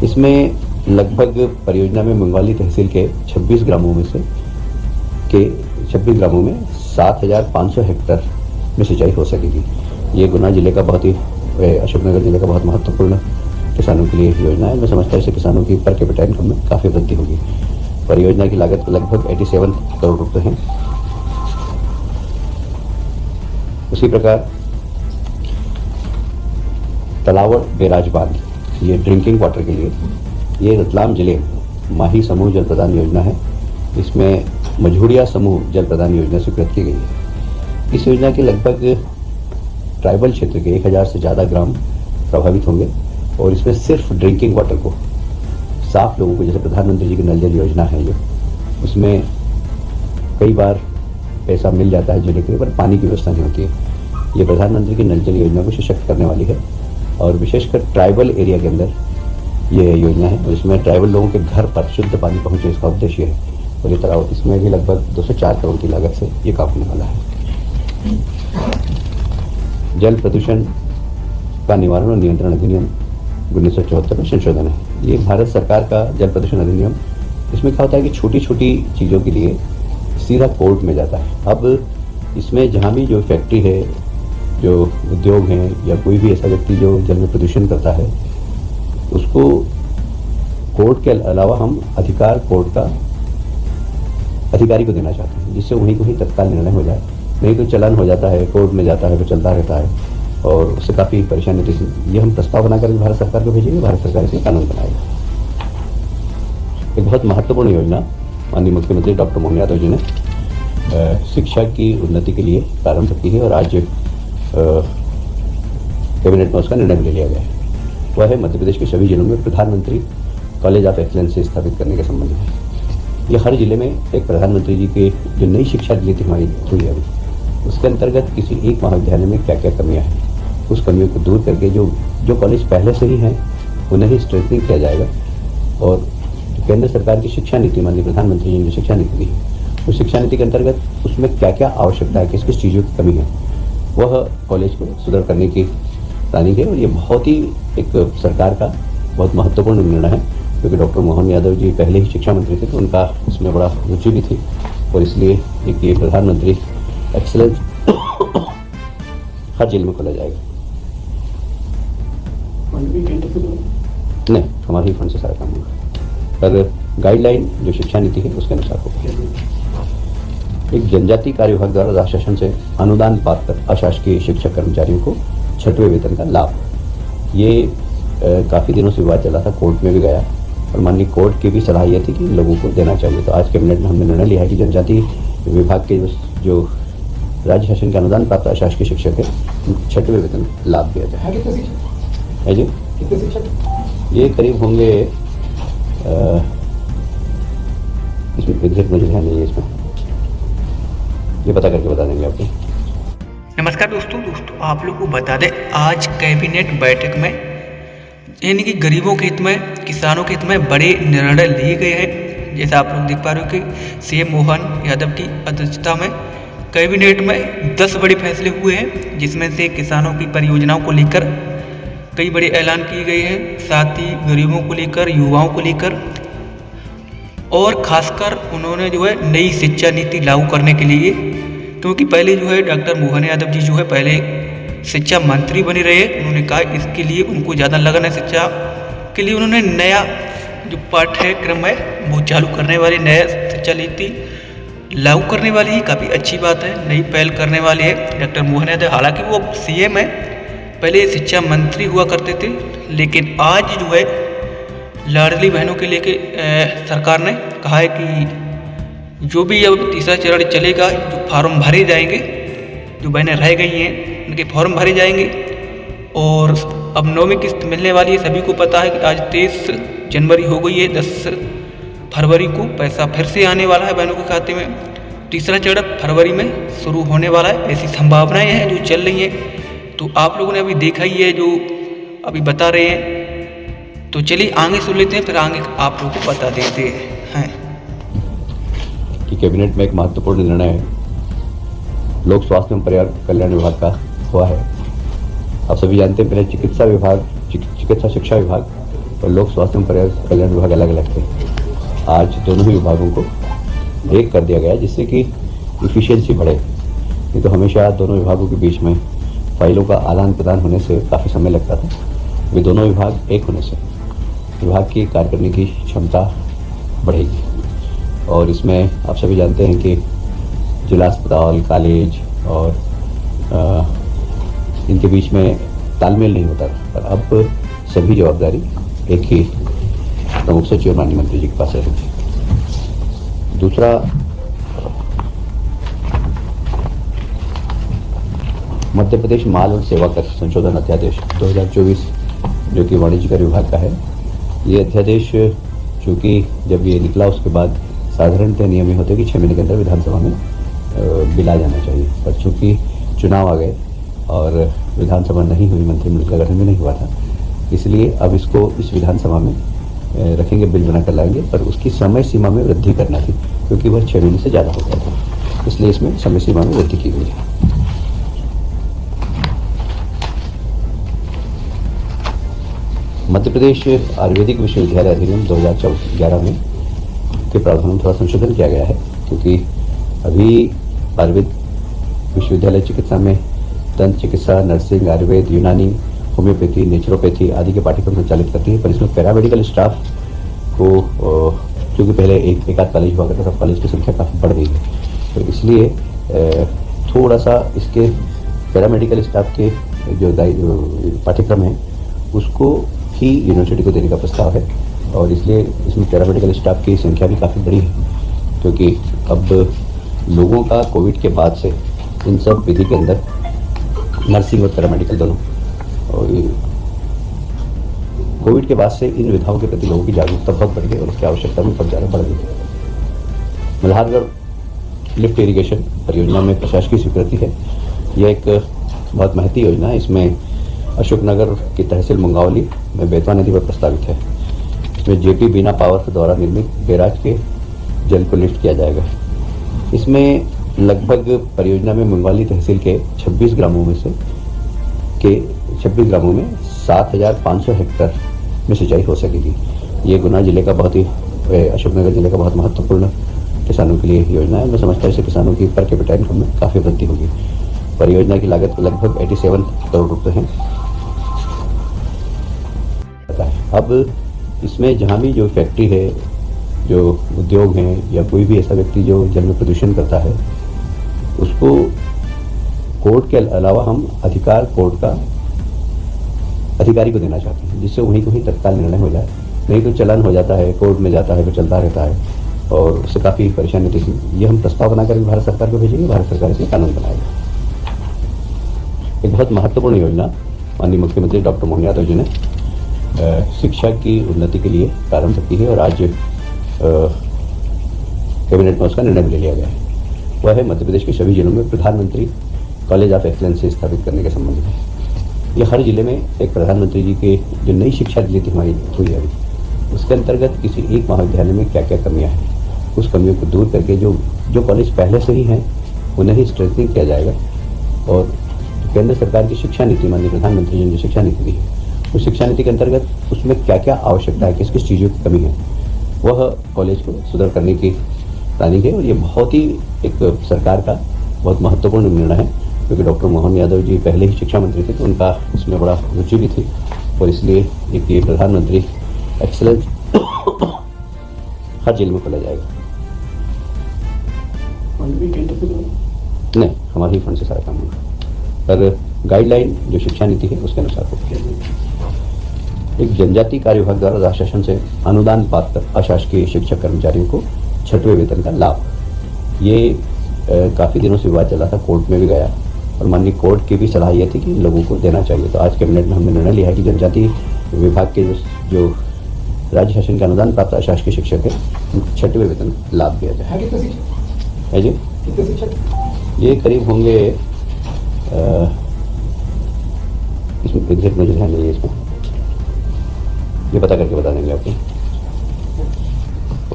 इसमें लगभग परियोजना में मंगवाली तहसील के 26 ग्रामों में 7,500 हेक्टेयर में सिंचाई हो सकेगी। ये गुना जिले का बहुत ही अशोकनगर जिले का बहुत महत्वपूर्ण किसानों के लिए योजना है। मैं समझता हूँ इससे किसानों की पर कैपिटा इनकम में काफ़ी वृद्धि होगी। परियोजना की लागत लगभग 87 करोड़ रुपए है। उसी प्रकार तलावड़ बैराज बांध, ये ड्रिंकिंग वाटर के लिए, ये रतलाम जिले माही समूह जल प्रदान योजना है। इसमें मझूड़िया समूह जल प्रदान योजना स्वीकृत की गई है। इस योजना के लगभग ट्राइबल क्षेत्र के 1000 से ज़्यादा ग्राम प्रभावित होंगे और इसमें सिर्फ ड्रिंकिंग वाटर को साफ लोगों को, जैसे प्रधानमंत्री जी की नल जल योजना है, ये उसमें कई बार पैसा मिल जाता है जिले के लिए, पर पानी की व्यवस्था नहीं होती है। ये प्रधानमंत्री की नल जल योजना को सशक्त करने वाली है और विशेषकर ट्राइबल एरिया के अंदर ये योजना है और इसमें ट्राइबल लोगों के घर पर शुद्ध पानी पहुंचे, इसका उद्देश्य है। और ये तरह इसमें भी लगभग 204 करोड़ की लागत से ये काम होने वाला है। जल प्रदूषण का निवारण और नियंत्रण अधिनियम 1974 में संशोधन है। ये भारत सरकार का जल प्रदूषण अधिनियम, इसमें क्या होता है कि छोटी छोटी चीज़ों के लिए सीधा कोर्ट में जाता है। अब इसमें जहाँ भी जो फैक्ट्री है, जो उद्योग हैं या कोई भी ऐसा व्यक्ति जो जल में प्रदूषण करता है, उसको कोर्ट के अलावा हम अधिकार कोर्ट का अधिकारी को देना चाहते हैं, जिससे वहीं को ही तत्काल निर्णय हो जाए। नहीं तो चलन हो जाता है, कोर्ट में जाता है, वो चलता रहता है और उससे काफ़ी परेशानी होती है। ये हम प्रस्ताव बनाकर भारत सरकार को भेजेंगे, भारत सरकार इसमें कानून बनाएगा। एक बहुत महत्वपूर्ण योजना माननीय मुख्यमंत्री डॉक्टर मोहन यादव जी ने शिक्षा की उन्नति के लिए प्रारंभ की है और आज कैबिनेट में उसका निर्णय ले लिया गया है। वह है मध्य प्रदेश के सभी जिलों में प्रधानमंत्री कॉलेज ऑफ एक्सीलेंस स्थापित करने के संबंध में। ये हर जिले में एक प्रधानमंत्री जी के जो नई शिक्षा नीति हमारी हुई है, उसके अंतर्गत किसी एक महाविद्यालय में क्या क्या कमियां हैं, उस कमियों को दूर करके जो कॉलेज पहले से ही हैं उन्हें ही स्ट्रेंथनिंग किया जाएगा। और केंद्र सरकार की शिक्षा नीति, माननीय प्रधानमंत्री जी ने जो शिक्षा नीति दी है, उस शिक्षा नीति के अंतर्गत उसमें क्या क्या आवश्यकता है, किस किस चीज़ों की कमी है, वह कॉलेज को सुधार करने की प्लानिंग है। और ये बहुत ही एक सरकार का बहुत महत्वपूर्ण निर्णय है, क्योंकि डॉक्टर मोहन यादव जी पहले ही शिक्षा मंत्री थे तो उनका इसमें बड़ा रुचि भी थी और इसलिए एक ये प्रधानमंत्री एक्सीलेंस हर जिले में खोला जाएगा। नहीं, हमारे ही फंड से सारा काम होगा, पर गाइडलाइन जो शिक्षा नीति है उसके अनुसार होगा। एक जनजातीय कार्य विभाग द्वारा राज्य शासन से अनुदान पात्र अशासकीय शिक्षक कर्मचारियों को 6वें वेतन का लाभ, ये काफ़ी दिनों से विवाद चला था, कोर्ट में भी गया और माननीय कोर्ट की भी सलाह यह थी कि लोगों को देना चाहिए। तो आज कैबिनेट में हमने निर्णय लिया है कि जनजातीय विभाग के जो राज्य शासन के अनुदान प्राप्त अशासकीय शिक्षक है 6वें वेतन लाभ दिया जाए। है जी, कितने शिक्षक? ये करीब होंगे, इसमें एग्जैक्ट मुझे ध्यान नहीं है, इसमें ये पता करके बता देंगे आपको। नमस्कार दोस्तों, आप लोग को बता दें आज कैबिनेट बैठक में यानी कि गरीबों के हित में, किसानों के हित में बड़े निर्णय लिए गए हैं। जैसा आप लोग देख पा रहे हो कि सीएम मोहन यादव की अध्यक्षता में कैबिनेट में 10 बड़े फैसले हुए हैं, जिसमें से किसानों की परियोजनाओं को लेकर कई बड़े ऐलान किए गए हैं, साथ ही गरीबों को लेकर, युवाओं को लेकर और खासकर उन्होंने जो है नई शिक्षा नीति लागू करने के लिए, क्योंकि पहले जो है डॉक्टर मोहन यादव जी जो है पहले शिक्षा मंत्री बने रहे, उन्होंने कहा इसके लिए उनको ज़्यादा लगन है शिक्षा के लिए। उन्होंने नया जो पाठ्यक्रम है वो चालू करने वाली, नया शिक्षा नीति लागू करने वाली ही काफ़ी अच्छी बात है, नई पहल करने वाले है डॉक्टर मोहन यादव। हालांकि वो सीएम है, पहले शिक्षा मंत्री हुआ करते थे, लेकिन आज जो है लाडली बहनों के लेके सरकार ने कहा है कि जो भी अब तीसरा चरण चलेगा, जो फॉर्म भरे जाएंगे, जो बहनें रह गई हैं उनके फॉर्म भरे जाएंगे और अब 9वीं किस्त मिलने वाली है। सभी को पता है कि आज 23 जनवरी हो गई है, 10 फरवरी को पैसा फिर से आने वाला है बहनों के खाते में। तीसरा चरण फरवरी में शुरू होने वाला है, ऐसी संभावनाएं हैं जो चल रही हैं। तो आप लोगों ने अभी देखा ही है जो अभी बता रहे हैं, तो चलिए आगे सुन लेते हैं, फिर आगे आप लोगों को बता देते हैं कि कैबिनेट में एक महत्वपूर्ण निर्णय है, लोक स्वास्थ्य एवं परिवार कल्याण विभाग का हुआ है। आप सभी जानते हैं पहले चिकित्सा शिक्षा विभाग और लोक स्वास्थ्य एवं परिवार कल्याण विभाग अलग अलग थे। आज दोनों ही विभागों को एक कर दिया गया जिससे कि इफिशियंसी बढ़े। नहीं तो हमेशा दोनों विभागों के बीच में फाइलों का आदान प्रदान होने से काफ़ी समय लगता था। वे दोनों विभाग एक होने से विभाग की कार्य करने की क्षमता बढ़ेगी। और इसमें आप सभी जानते हैं कि जिला अस्पताल, कॉलेज और इनके बीच में तालमेल नहीं होता, पर अब सभी जवाबदारी एक ही प्रमुख सचिव और माननीय मंत्री जी के पास रहेगी। दूसरा, मध्य प्रदेश माल और सेवा कर संशोधन अध्यादेश 2024 जो कि वाणिज्य कर विभाग का है। ये अध्यादेश चूँकि जब ये निकला उसके बाद साधारणतः नियम ये होते कि 6 महीने के अंदर विधानसभा में बिल आ जाना चाहिए, पर चूँकि चुनाव आ गए और विधानसभा नहीं हुई, मंत्रिमंडल का गठन भी नहीं हुआ था, इसलिए अब इसको इस विधानसभा में रखेंगे, बिल बनाकर लाएंगे, पर उसकी समय सीमा में वृद्धि करना थी क्योंकि वह 6 महीने से ज़्यादा हो गया था, इसलिए इसमें समय सीमा में वृद्धि की गई है। मध्य प्रदेश आयुर्वेदिक विश्वविद्यालय अधिनियम 2011 में के प्रावधानों में थोड़ा संशोधन किया गया है क्योंकि अभी आयुर्वेद विश्वविद्यालय चिकित्सा में दंत चिकित्सा, नर्सिंग, आयुर्वेद, यूनानी, होम्योपैथी, नेचुरोपैथी आदि के पाठ्यक्रम संचालित करती है, पर इसमें पैरामेडिकल स्टाफ को क्योंकि पहले एक आध कॉलेज हुआ करता था, सब कॉलेज की संख्या काफ़ी बढ़ गई है, तो इसलिए थोड़ा सा इसके पैरामेडिकल स्टाफ के जो पाठ्यक्रम है उसको ही यूनिवर्सिटी को देने का प्रस्ताव है। और इसलिए इसमें पैरामेडिकल स्टाफ की संख्या भी काफ़ी बड़ी है क्योंकि अब लोगों का कोविड के बाद से इन सब विधि के अंदर नर्सिंग और पैरामेडिकल दोनों, और कोविड के बाद से इन विधाओं के प्रति लोगों की जागरूकता बहुत बढ़ गई और उसकी आवश्यकता भी बहुत ज़्यादा बढ़ गई। मल्हारगढ़ लिफ्ट इरिगेशन परियोजना में प्रशासकीय स्वीकृति है। यह एक बहुत महती योजना है। इसमें अशोकनगर की तहसील मुंगावली में बेतवा नदी पर प्रस्तावित है। इसमें जेपी बीना पावर द्वारा निर्मित बैराज के जल को लिफ्ट किया जाएगा। इसमें लगभग परियोजना में मुंगावली तहसील के 26 ग्रामों में 7,500 हेक्टेयर में सिंचाई हो सकेगी। ये गुना जिले का बहुत ही अशोकनगर जिले का बहुत महत्वपूर्ण किसानों के लिए योजना है। मैं समझता हूँ इससे किसानों की पर कैपिटा इनकम में काफ़ी वृद्धि होगी। परियोजना की लागत लगभग 87 करोड़ रुपये है। अब इसमें जहाँ भी जो फैक्ट्री है, जो उद्योग हैं या कोई भी ऐसा व्यक्ति जो जल में प्रदूषण करता है, उसको कोर्ट के अलावा हम अधिकार कोर्ट का अधिकारी को देना चाहते हैं, जिससे वहीं को ही तत्काल निर्णय हो जाए। नहीं तो चलन हो जाता है, कोर्ट में जाता है, वो चलता रहता है और उससे काफ़ी परेशानी होती है। ये हम प्रस्ताव बनाकर भारत सरकार को भेजेंगे, भारत सरकार इसमें कानून बनाएगा। एक बहुत महत्वपूर्ण योजना माननीय मुख्यमंत्री डॉक्टर मोहन यादव जी ने शिक्षा की उन्नति के लिए प्रारंभ की है और आज कैबिनेट में उसका निर्णय भी ले लिया गया है। वह है मध्य प्रदेश के सभी जिलों में प्रधानमंत्री कॉलेज ऑफ एक्सीलेंस स्थापित करने के संबंध में। ये हर जिले में एक प्रधानमंत्री जी के जो नई शिक्षा नीति हमारी हुई है अभी, उसके अंतर्गत किसी एक महाविद्यालय में क्या क्या कमियां हैं, उस कमियों को दूर करके जो कॉलेज पहले से ही हैं उन्हें ही स्ट्रेंथनिंग किया जाएगा। और केंद्र सरकार की शिक्षा नीति, माननीय प्रधानमंत्री जी ने जो शिक्षा नीति दी है, उस शिक्षा नीति के अंतर्गत उसमें क्या क्या आवश्यकता है, किस किस चीज़ों की कमी है, वह कॉलेज को सुधार करने की प्लानिंग है। और ये बहुत ही एक सरकार का बहुत महत्वपूर्ण निर्णय है क्योंकि डॉक्टर मोहन यादव जी पहले ही शिक्षा मंत्री थे, तो उनका इसमें बड़ा रुचि भी थी और इसलिए एक ये प्रधानमंत्री एक्सीलेंस हर जिले में खोला जाएगा। नहीं, हमारे ही फंड से सारा काम होगा, पर गाइडलाइन जो शिक्षा नीति है उसके अनुसार हो किया जाएगा। एक जनजातीय कार्य विभाग द्वारा राज्य शासन से अनुदान पात्र अशासकीय शिक्षक कर्मचारियों को 6वें वेतन का लाभ, ये काफ़ी दिनों से विवाद चला था, कोर्ट में भी गया और माननीय कोर्ट की भी सलाह यह थी कि लोगों को देना चाहिए। तो आज कैबिनेट में हमने निर्णय लिया है कि जनजातीय विभाग के जो राज्य शासन का अनुदान प्राप्त अशासकीय शिक्षक है उनको 6वें वेतन लाभ दिया जाए। है जी, ये करीब होंगे इसमें एग्जैक्ट मुझे ध्यान नहीं है, इसमें ये पता करके बता देंगे आपको।